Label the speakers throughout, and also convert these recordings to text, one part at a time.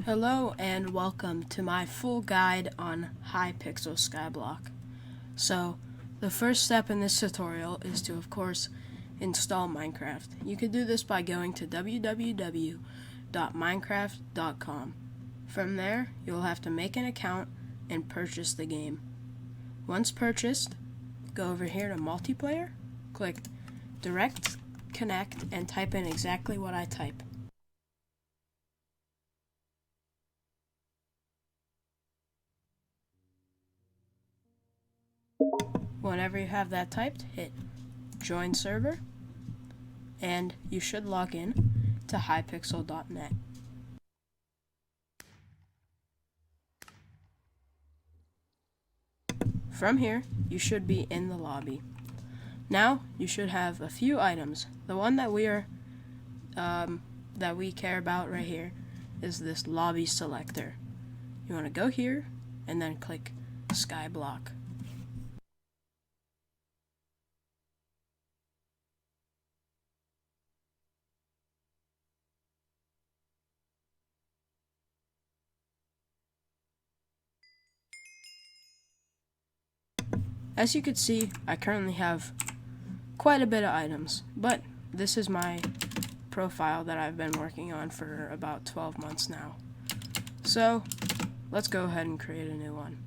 Speaker 1: Hello and welcome to my full guide on high-pixel Skyblock. So, the first step in this tutorial is to, of course, install Minecraft. You can do this by going to www.minecraft.com. From there, you'll have to make an account and purchase the game. Once purchased, go over here to Multiplayer, click Direct Connect, and type in exactly what I type. Whenever you have that typed, hit join server, and you should log in to highpixel.net. From here, you should be in the lobby. Now, you should have a few items. The one that we care about right here is this lobby selector. You want to go here and then click Skyblock. As you can see, I currently have quite a bit of items, but this is my profile that I've been working on for about 12 months now. So, let's go ahead and create a new one.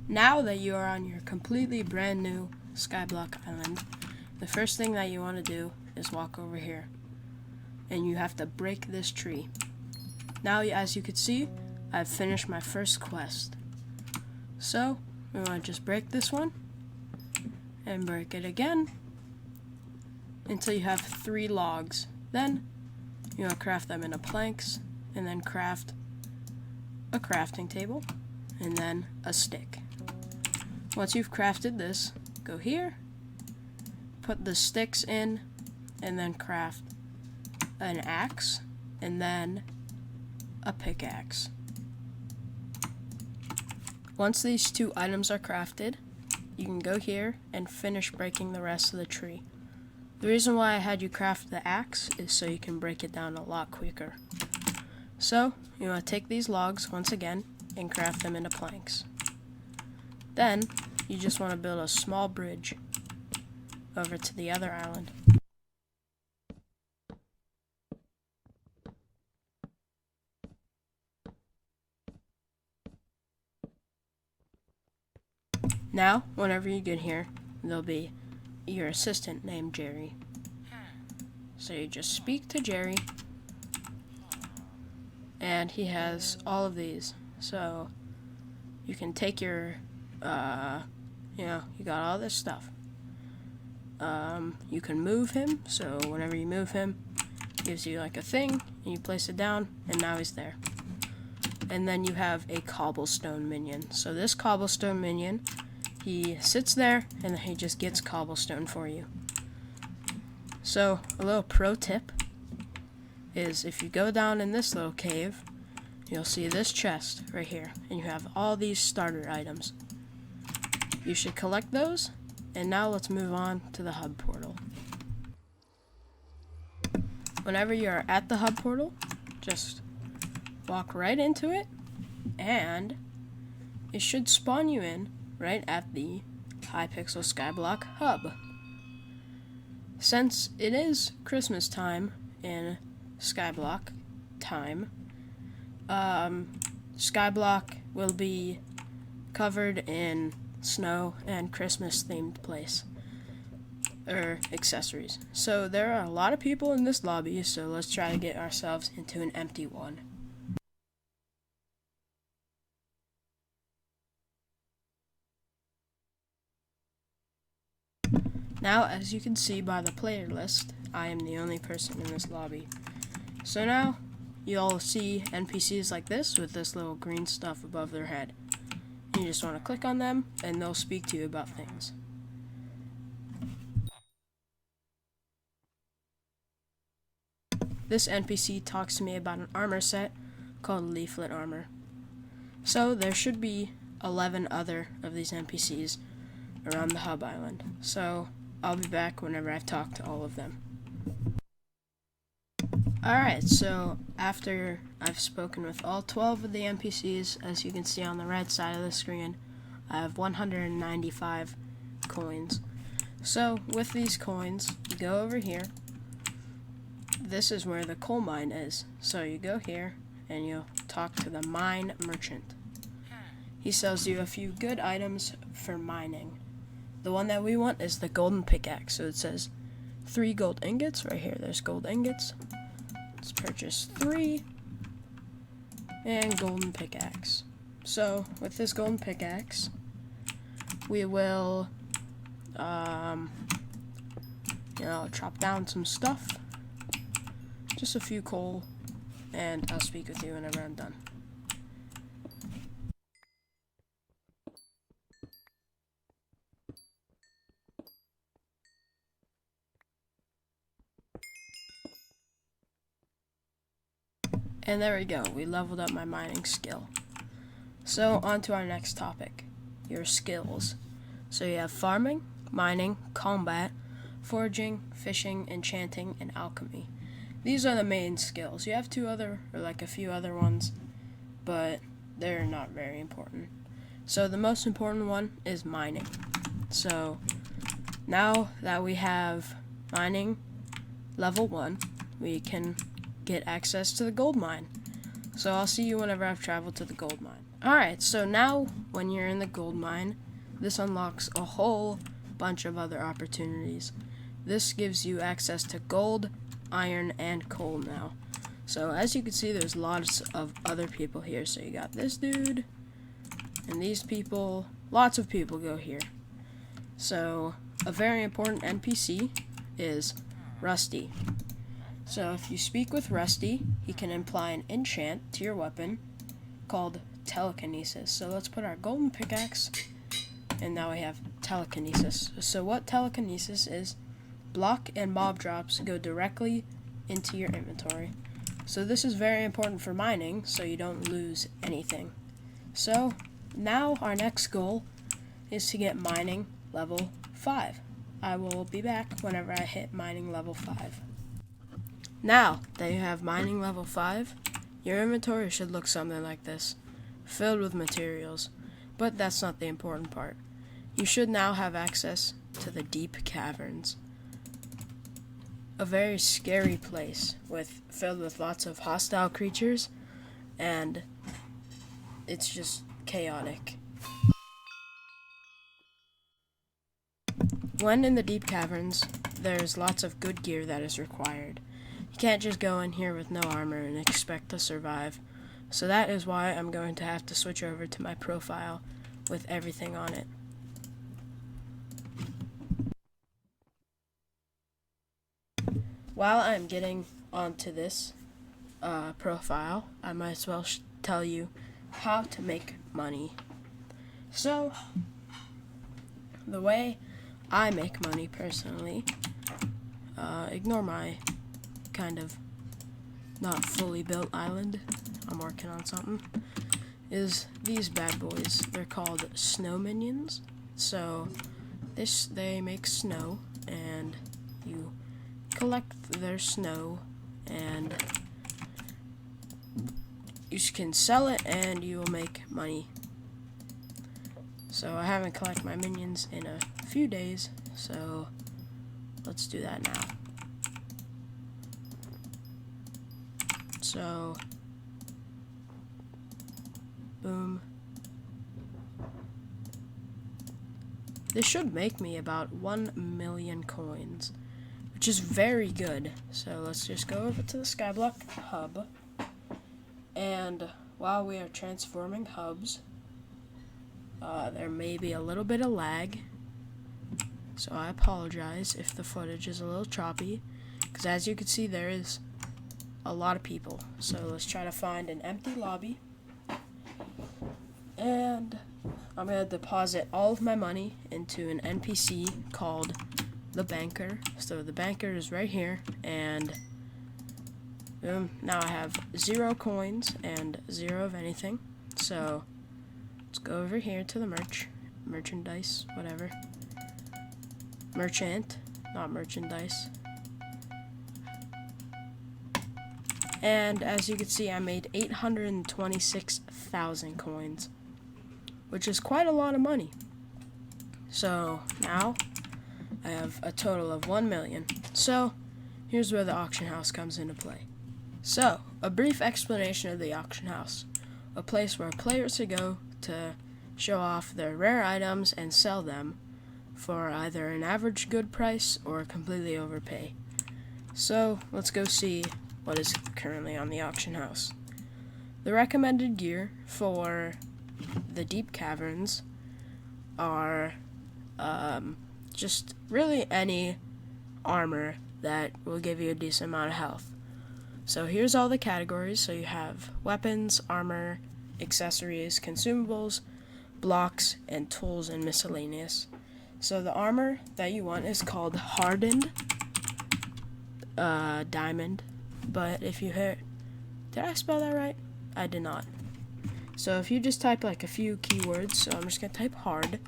Speaker 1: Now that you are on your completely brand new Skyblock island, the first thing that you want to do is walk over here, and you have to break this tree. Now, as you can see, I've finished my first quest. So, we want to just break this one, and break it again, until you have 3 logs. Then, you want to craft them into planks, and then craft a crafting table, and then a stick. Once you've crafted this, go here, put the sticks in, and then craft an axe, and then a pickaxe. Once these 2 items are crafted, you can go here and finish breaking the rest of the tree. The reason why I had you craft the axe is so you can break it down a lot quicker. So, you want to take these logs once again and craft them into planks. Then, you just want to build a small bridge over to the other island. Now, whenever you get here, there'll be your assistant named Jerry. So you just speak to Jerry, and he has all of these. So you can take your, you got all this stuff. You can move him, so whenever you move him, it gives you like a thing, and you place it down, and now he's there. And then you have a cobblestone minion. So this cobblestone minion, he sits there, and then he just gets cobblestone for you. So, a little pro tip is if you go down in this little cave, you'll see this chest right here, and you have all these starter items. You should collect those, and now let's move on to the hub portal. Whenever you are at the hub portal, just walk right into it, and it should spawn you in right at the Hypixel Skyblock hub. Since it is Christmas time in Skyblock time, Skyblock will be covered in snow and Christmas themed accessories. So there are a lot of people in this lobby, so let's try to get ourselves into an empty one. Now, as you can see by the player list, I am the only person in this lobby. So now, you'll see NPCs like this with this little green stuff above their head. You just want to click on them, and they'll speak to you about things. This NPC talks to me about an armor set called Leaflet Armor. So there should be 11 other of these NPCs around the hub island. So I'll be back whenever I've talked to all of them. Alright, so after I've spoken with all 12 of the NPCs, as you can see on the right side of the screen, I have 195 coins. So with these coins, you go over here. This is where the coal mine is. So you go here and you'll talk to the mine merchant. He sells you a few good items for mining. The one that we want is the golden pickaxe. So it says 3 gold ingots. Right here, there's gold ingots. Let's purchase 3. And golden pickaxe. So with this golden pickaxe, we will, chop down some stuff. Just a few coal. And I'll speak with you whenever I'm done. And there we go, we leveled up my mining skill. So on to our next topic, your skills. So you have farming, mining, combat, foraging, fishing, enchanting, and alchemy. These are the main skills. You have a few other ones, but they're not very important. So the most important one is mining. So now that we have mining level 1, we can get access to the gold mine. So I'll see you whenever I've traveled to the gold mine. Alright, so now when you're in the gold mine, this unlocks a whole bunch of other opportunities. This gives you access to gold, iron, and coal now. So as you can see, there's lots of other people here. So you got this dude, and these people, lots of people go here. So a very important NPC is Rusty. So if you speak with Rusty, he can apply an enchant to your weapon called telekinesis. So let's put our golden pickaxe, and now we have telekinesis. So what telekinesis is, block and mob drops go directly into your inventory. So this is very important for mining, so you don't lose anything. So now our next goal is to get mining level 5. I will be back whenever I hit mining level 5. Now that you have mining level 5, your inventory should look something like this, filled with materials. But that's not the important part. You should now have access to the deep caverns. A very scary place filled with lots of hostile creatures, and it's just chaotic. When in the deep caverns, there's lots of good gear that is required. You can't just go in here with no armor and expect to survive. So that is why I'm going to have to switch over to my profile with everything on it. While I'm getting onto this profile, I might as well tell you how to make money. So, the way I make money personally, ignore my kind of not fully built island, I'm working on something, is these bad boys. They're called snow minions. So they make snow, and you collect their snow, and you can sell it and you will make money. So I haven't collected my minions in a few days, so let's do that now. So, boom. This should make me about 1 million coins, which is very good. So let's just go over to the Skyblock hub, and while we are transforming hubs, there may be a little bit of lag, so I apologize if the footage is a little choppy, because as you can see, there is a lot of people. So let's try to find an empty lobby, and I'm going to deposit all of my money into an NPC called the banker. So the banker is right here, and boom, now I have 0 coins and 0 of anything. So Let's go over here to the merchandise, whatever. Merchant, not merchandise. And as you can see, I made 826,000 coins, which is quite a lot of money. So now I have a total of 1 million. So here's where the auction house comes into play. So a brief explanation of the auction house: a place where players can go to show off their rare items and sell them for either an average good price or completely overpay. So let's go see what is currently on the auction house. The recommended gear for the deep caverns are just really any armor that will give you a decent amount of health. So here's all the categories. So you have weapons, armor, accessories, consumables, blocks, and tools and miscellaneous. So the armor that you want is called hardened diamond. But if you hit, did I spell that right? I did not. So if you just type like a few keywords, so I'm just gonna type hard,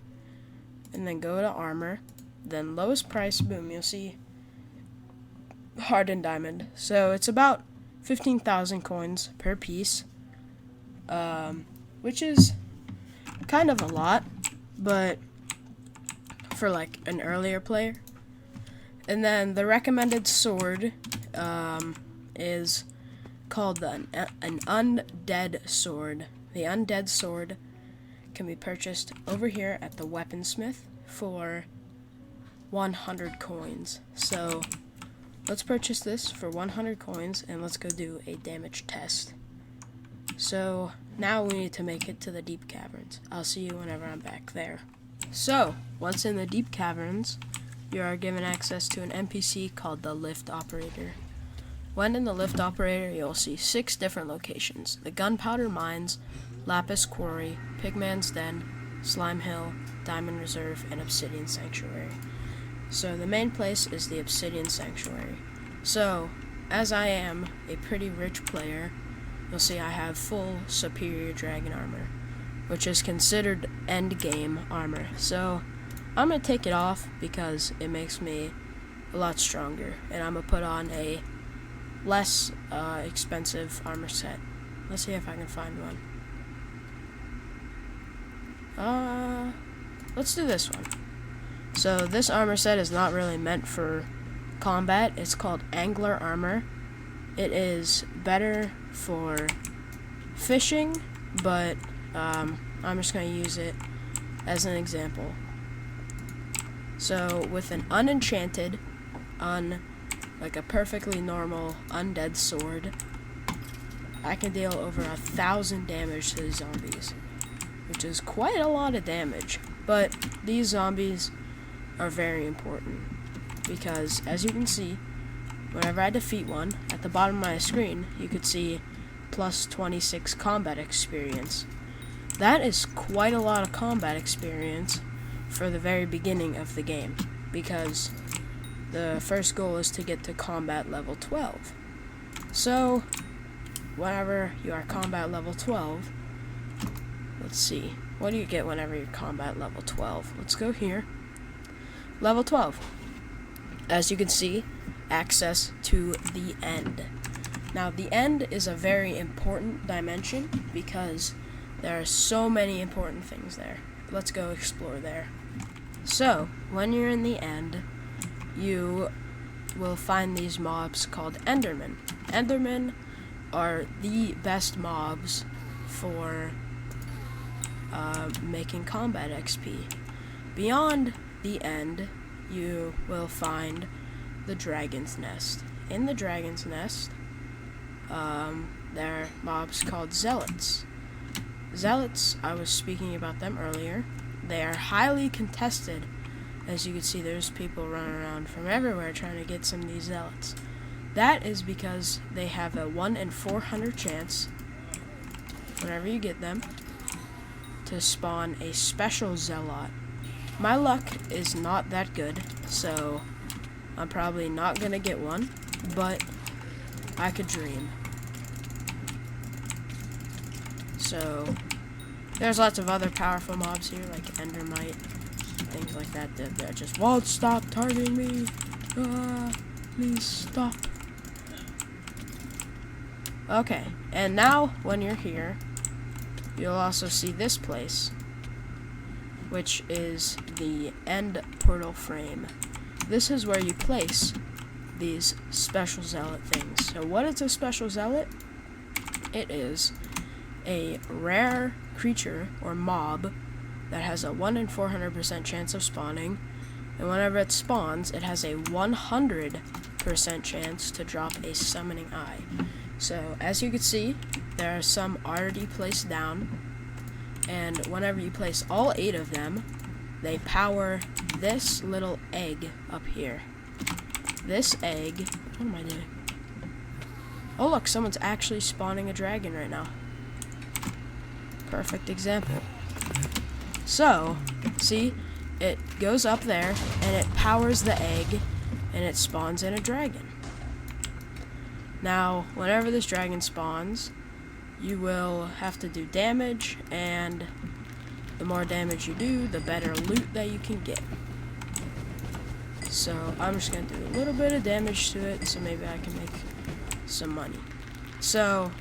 Speaker 1: and then go to armor, then lowest price, boom, you'll see hardened diamond. So it's about 15,000 coins per piece, which is kind of a lot, but for like an earlier player. And then the recommended sword is called an undead sword. The undead sword can be purchased over here at the weaponsmith for 100 coins. So let's purchase this for 100 coins and let's go do a damage test. So now we need to make it to the deep caverns. I'll see you whenever I'm back there. So once in the deep caverns, you are given access to an NPC called the lift operator. When in the lift operator, you'll see 6 different locations: the gunpowder mines, lapis quarry, pigman's den, slime hill, diamond reserve, and obsidian sanctuary. So the main place is the obsidian sanctuary. So as I am a pretty rich player, you'll see I have full superior dragon armor, which is considered end game armor. So I'm gonna take it off because it makes me a lot stronger, and I'm gonna put on a less expensive armor set. Let's see if I can find one. Let's do this one. So this armor set is not really meant for combat. It's called angler armor. It is better for fishing, but I'm just going to use it as an example. So with an unenchanted, like a perfectly normal undead sword, I can deal over 1,000 damage to the zombies, which is quite a lot of damage. But these zombies are very important because, as you can see, whenever I defeat one, at the bottom of my screen, you could see plus 26 combat experience. That is quite a lot of combat experience for the very beginning of the game, because the first goal is to get to combat level 12. So whenever you are combat level 12, let's see, what do you get whenever you're combat level 12? Let's go here. Level 12. As you can see, access to the end. Now the end is a very important dimension because there are so many important things there. Let's go explore there. So when you're in the end, you will find these mobs called Endermen. Endermen are the best mobs for making combat XP. Beyond the end, you will find the Dragon's Nest. In the Dragon's Nest, there are mobs called Zealots. Zealots, I was speaking about them earlier. They are highly contested. As you can see, there's people running around from everywhere trying to get some of these Zealots. That is because they have a 1 in 400 chance, whenever you get them, to spawn a special Zealot. My luck is not that good, so I'm probably not gonna get one, but I could dream. So There's lots of other powerful mobs here, like Endermite, things like that. That just won't stop targeting me. Please stop. Okay, and now when you're here, you'll also see this place, which is the end portal frame. This is where you place these special zealot things. So what is a special zealot? It is a rare creature or mob that has a 1 in 400% chance of spawning, and whenever it spawns, it has a 100% chance to drop a summoning eye. So as you can see, there are some already placed down, and whenever you place all 8 of them, they power this little egg up here. This egg, what am I doing? Oh look, someone's actually spawning a dragon right now. Perfect example. So, see, it goes up there, and it powers the egg, and it spawns in a dragon. Now, whenever this dragon spawns, you will have to do damage, and the more damage you do, the better loot that you can get. So, I'm just going to do a little bit of damage to it, so maybe I can make some money. So,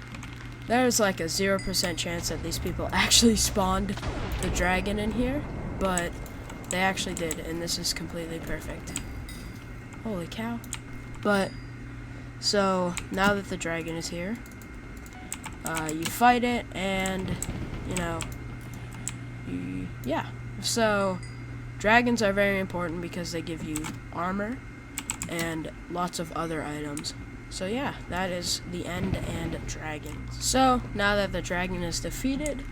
Speaker 1: there's like a 0% chance that these people actually spawned the dragon in here, but they actually did, and this is completely perfect. Holy cow. But, so, now that the dragon is here, you fight it, and, you know, yeah. So, dragons are very important because they give you armor and lots of other items. So yeah, that is the end and dragons. So, now that the dragon is defeated,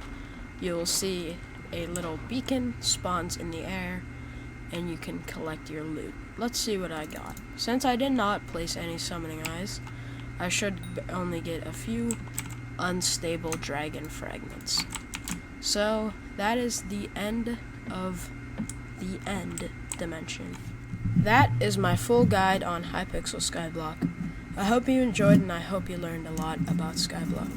Speaker 1: you'll see a little beacon spawns in the air, and you can collect your loot. Let's see what I got. Since I did not place any summoning eyes, I should only get a few unstable dragon fragments. So, that is the end of the end dimension. That is my full guide on Hypixel Skyblock. I hope you enjoyed, and I hope you learned a lot about Skyblock.